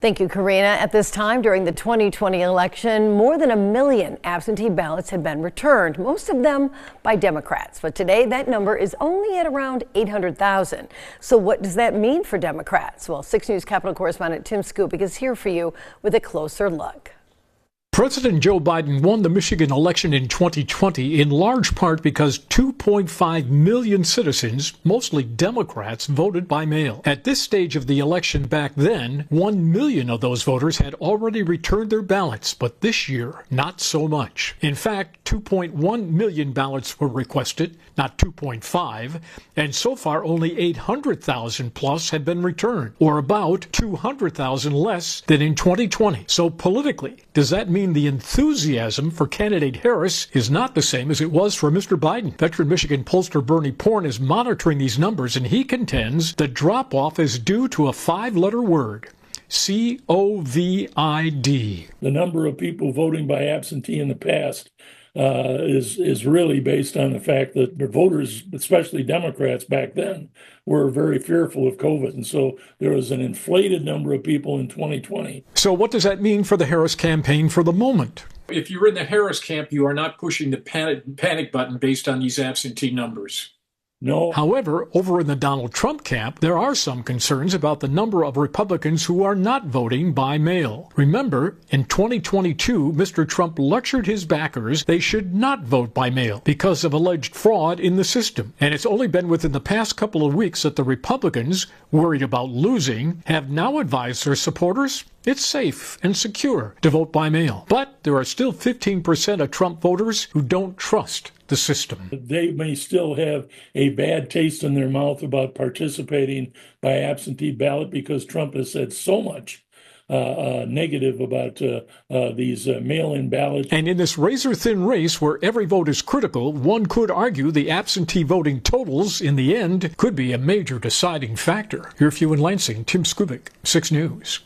Thank you, Karina. At this time during the 2020 election, more than 1 million absentee ballots had been returned, most of them by Democrats. But today that number is only at around 800,000. So what does that mean for Democrats? Well, 6 News Capitol correspondent Tim Skubic is here for you with a closer look. President Joe Biden won the Michigan election in 2020 in large part because 2.5 million citizens, mostly Democrats, voted by mail. At this stage of the election back then, 1 million of those voters had already returned their ballots, but this year, not so much. In fact, 2.1 million ballots were requested, not 2.5, and so far only 800,000 plus had been returned, or about 200,000 less than in 2020. So politically, does that mean the enthusiasm for candidate Harris is not the same as it was for Mr. Biden? Veteran Michigan pollster Bernie Porn is monitoring these numbers, and he contends the drop-off is due to a 5-letter word: COVID. The number of people voting by absentee in the past is really based on the fact that the voters, especially Democrats back then, were very fearful of COVID. And so there was an inflated number of people in 2020. So what does that mean for the Harris campaign for the moment? If you're in the Harris camp, you are not pushing the panic button based on these absentee numbers. No. However, over in the Donald Trump camp, there are some concerns about the number of Republicans who are not voting by mail. Remember, in 2022, Mr. Trump lectured his backers they should not vote by mail because of alleged fraud in the system. And it's only been within the past couple of weeks that the Republicans, worried about losing, have now advised their supporters it's safe and secure to vote by mail. But there are still 15% of Trump voters who don't trust the system. They may still have a bad taste in their mouth about participating by absentee ballot because Trump has said so much negative about these mail-in ballots. And in this razor-thin race where every vote is critical, one could argue the absentee voting totals in the end could be a major deciding factor. Here for you in Lansing, Tim Skubic, 6 News.